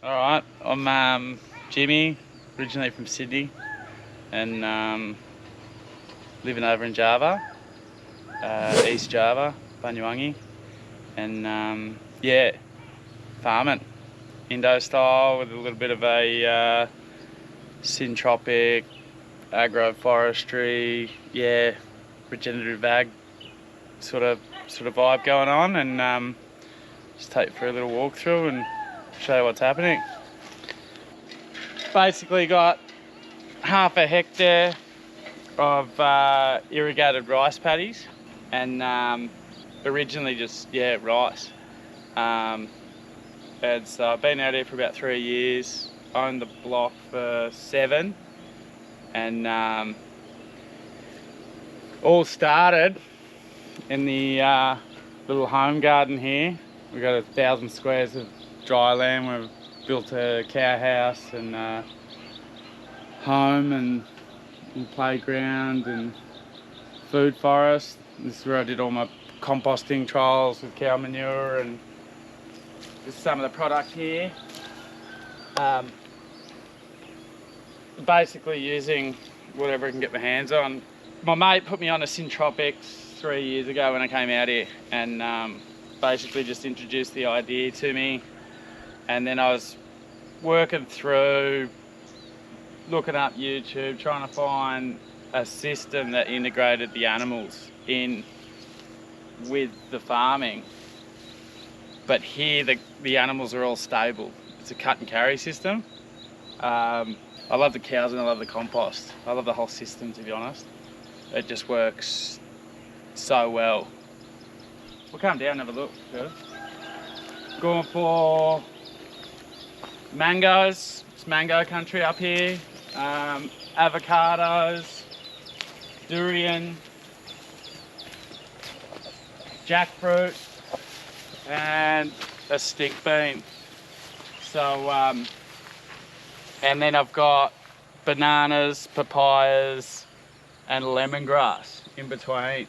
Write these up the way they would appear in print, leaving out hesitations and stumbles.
Alright, I'm Jimmy, originally from Sydney, and living over in Java, East Java, Banguwangi, and yeah, farming, Indo style with a little bit of a Syntropic, Agroforestry, yeah, regenerative ag sort of vibe going on, and just take you for a little walk through and show you what's happening. Basically got half a hectare of irrigated rice paddies, and originally just rice, and so I've been out here for about 3 years, owned the block for 7, and all started in the little home garden here. We've got 1,000 squares of dry land. We've built a cow house and home and playground and food forest. This is where I did all my composting trials with cow manure, and this is some of the product here. Basically using whatever I can get my hands on. My mate put me on a Syntropic 3 years ago when I came out here, and basically just introduced the idea to me, and then I was working through, looking up YouTube, trying to find a system that integrated the animals in with the farming. But here the animals are all stable. It's a cut and carry system. I love the cows and I love the compost. I love the whole system, to be honest. It just works so well. We'll come down and have a look. Going for mangoes. It's mango country up here. Avocados, durian, jackfruit, and a stick bean. So, and then I've got bananas, papayas, and lemongrass in between.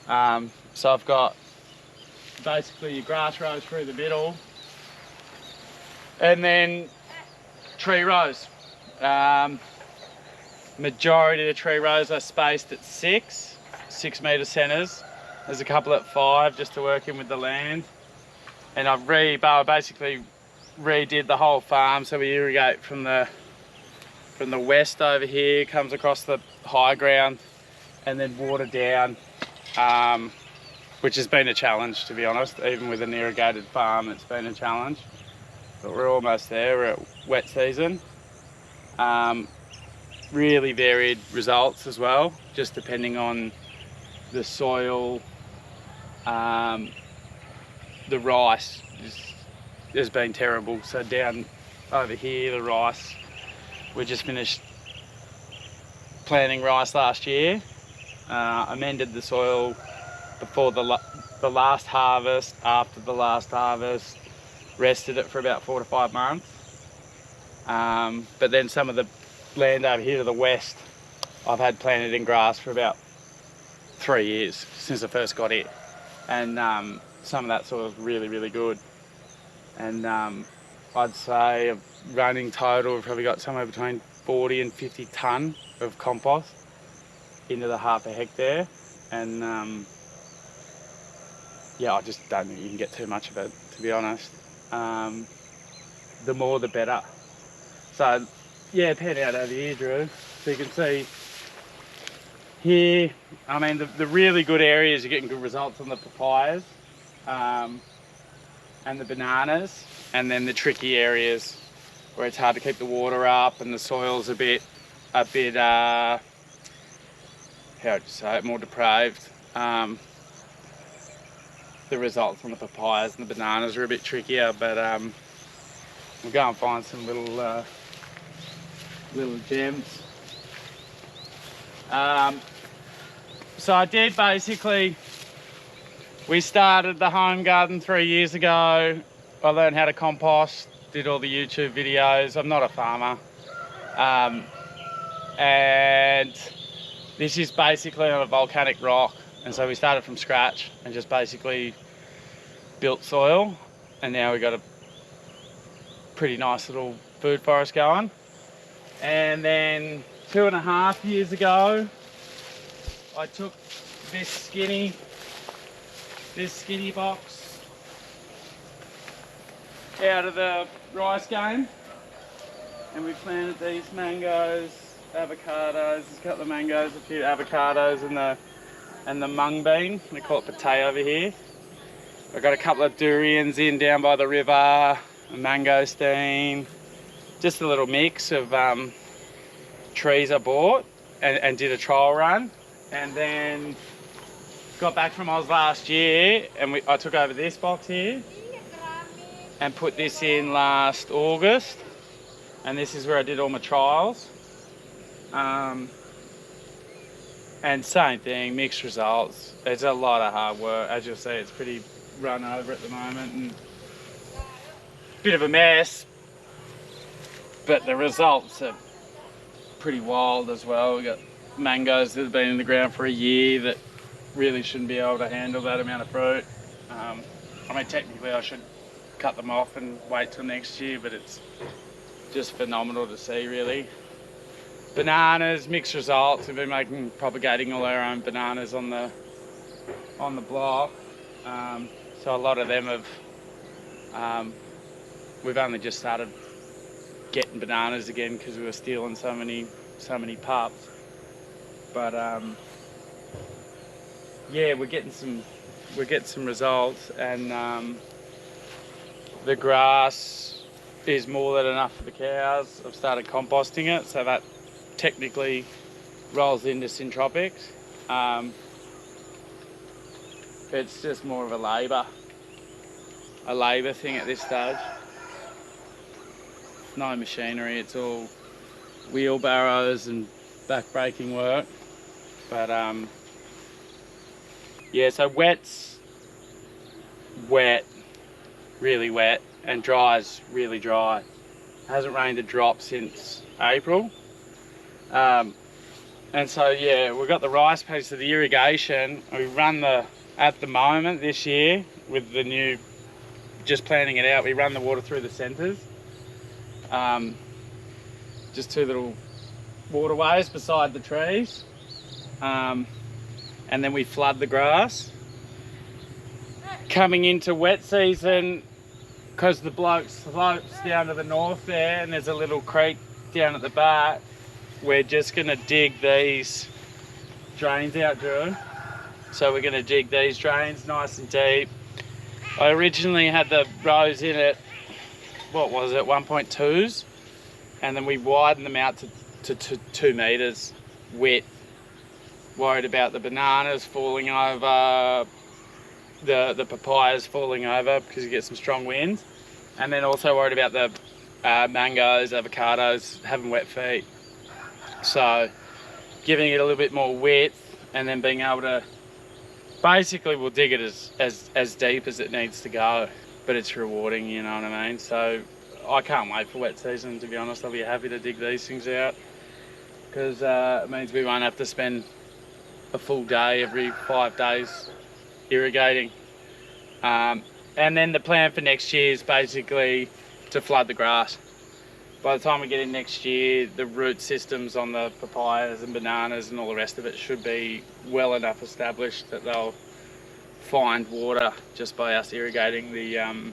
So I've got basically your grass rows through the middle, and then tree rows. Majority of the tree rows are spaced at 6 metre centres. There's a couple at 5 just to work in with the land. And I've basically redid the whole farm, so we irrigate from the west over here, comes across the high ground, and then water down, which has been a challenge, to be honest. Even with an irrigated farm, it's been a challenge. But we're almost there. We're at wet season. Really varied results as well, just depending on the soil. The rice has been terrible. So down over here, the rice, we just finished planting rice last year. Amended the soil before the last harvest, after the last harvest, rested it for about 4 to 5 months. But then some of the land over here to the west, I've had planted in grass for about 3 years since I first got here, and some of that soil is really, really good. And I'd say a running total, we've probably got somewhere between 40 and 50 tonne of compost into the half a hectare, and yeah, I just don't think you can get too much of it, to be honest. The more the better. So yeah, pan out over here, Drew, so you can see here. I mean, the really good areas, you're getting good results on the papayas and the bananas, and then the tricky areas where it's hard to keep the water up and the soil's a bit how would you say it, more depraved. The results on the papayas and the bananas are a bit trickier, but we'll go and find some little gems. So I did basically, we started the home garden 3 years ago. I learned how to compost, did all the YouTube videos. I'm not a farmer. And this is basically on a volcanic rock. And so we started from scratch and just basically built soil. And now we've got a pretty nice little food forest going. And then 2.5 years ago, I took this skinny box out of the rice game, and we planted these mangoes, avocados. There's a couple of mangoes, a few avocados, and the mung bean. They call it Papaya over here. I got a couple of durians in down by the river, a mangosteen, just a little mix of trees I bought and did a trial run. And then got back from Oz last year, and I took over this box here and put this in last August. And this is where I did all my trials. And same thing, mixed results. It's a lot of hard work. As you'll see, it's pretty run over at the moment and bit of a mess, but the results are pretty wild as well. We got mangoes that have been in the ground for a year that really shouldn't be able to handle that amount of fruit. I mean, technically I should cut them off and wait till next year, but it's just phenomenal to see, really. Bananas, mixed results. We've been propagating all our own bananas on the block. So a lot of them have, we've only just started getting bananas again because we were stealing so many pups. But yeah, we're getting some results, and the grass is more than enough for the cows. I've started composting it, so that technically rolls into Syntropics. It's just more of a labour thing at this stage. No machinery, it's all wheelbarrows and back-breaking work. But yeah, so wet's wet, really wet, and dry's really dry. It hasn't rained a drop since April. And so yeah, we've got the rice piece of the irrigation. We run at the moment this year with the new, just planting it out, we run the water through the centres. Just two little waterways beside the trees. And then we flood the grass. Coming into wet season, because the bloke slopes down to the north there and there's a little creek down at the back, we're just going to dig these drains out, Drew. So we're going to dig these drains nice and deep. I originally had the rows in at, what was it, 1.2s, and then we widened them out to 2 metres width. Worried about the bananas falling over, the papayas falling over because you get some strong winds, and then also worried about the mangoes, avocados having wet feet. So giving it a little bit more width, and then being able to, basically we'll dig it as deep as it needs to go, but it's rewarding, you know what I mean? So I can't wait for wet season, to be honest. I'll be happy to dig these things out because it means we won't have to spend a full day every 5 days irrigating. And then the plan for next year is basically to flood the grass. By the time we get in next year, the root systems on the papayas and bananas and all the rest of it should be well enough established that they'll find water just by us irrigating the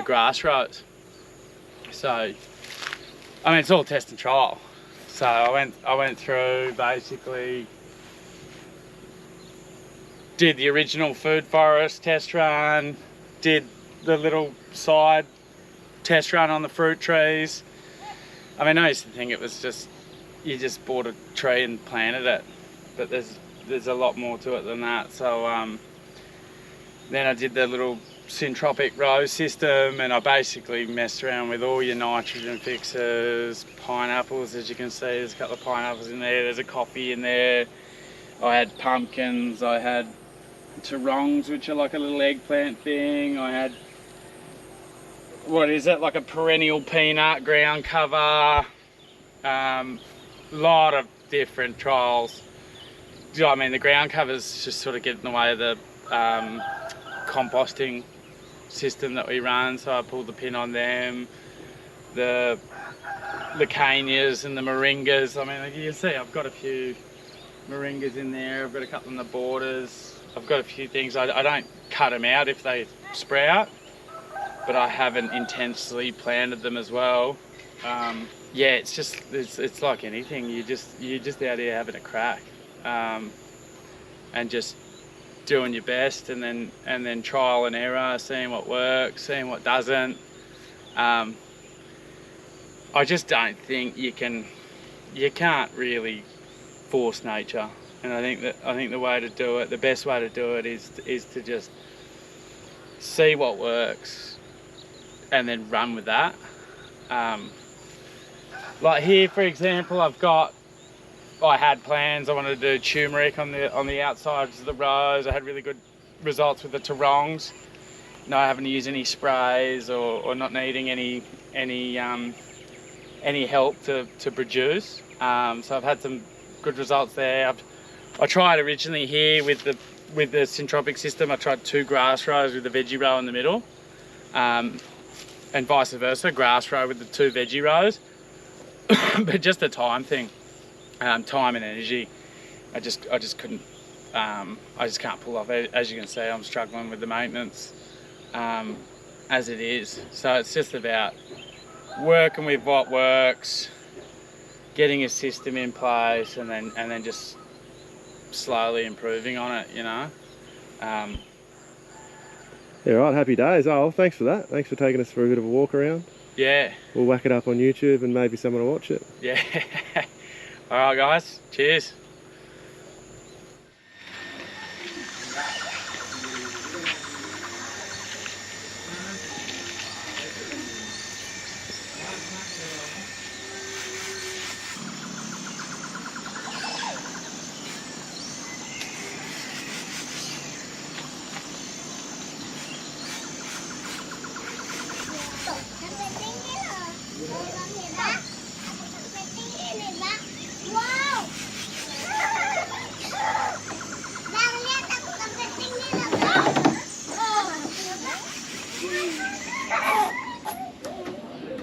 grass rows. So, I mean, it's all test and trial. So I went through, basically did the original food forest test run, did the little side test run on the fruit trees. I mean, I used to think it was just, you just bought a tree and planted it, but there's a lot more to it than that. So then I did the little Syntropic row system, and I basically messed around with all your nitrogen fixers, pineapples, as you can see, there's a couple of pineapples in there, there's a coffee in there, I had pumpkins, I had tarongs, which are like a little eggplant thing, I had, what is it, like a perennial peanut ground cover, lot of different trials. Do you know what I mean? The ground covers just sort of get in the way of the composting system that we run, so I pulled the pin on them. The Lecanias and the Moringas. I mean, you can see I've got a few Moringas in there. I've got a couple in the borders. I've got a few things. I don't cut them out if they sprout, but I haven't intensely planted them as well. Yeah, it's like anything. You're just out here having a crack, and just doing your best, and then trial and error, seeing what works, seeing what doesn't. I just don't think you can't really force nature, and I think the way to do it, the best way to do it, is to just see what works, and then run with that. Like here, for example, I had plans. I wanted to do turmeric on the outsides of the rows. I had really good results with the tarongs. No having to use any sprays or not needing any help to produce. So I've had some good results there. I tried originally here with the Syntropic system. I tried 2 grass rows with the veggie row in the middle, and vice versa, grass row with the 2 veggie rows. But just a time thing, time and energy. I just couldn't. I just can't pull off. As you can see, I'm struggling with the maintenance as it is. So it's just about working with what works, getting a system in place, and then just slowly improving on it, you know. Yeah, right, happy days. Oh, well, thanks for that. Thanks for taking us for a bit of a walk around. Yeah. We'll whack it up on YouTube and maybe someone will watch it. Yeah. All right, guys. Cheers. Tổ, các bạn tính cái là con hiện đại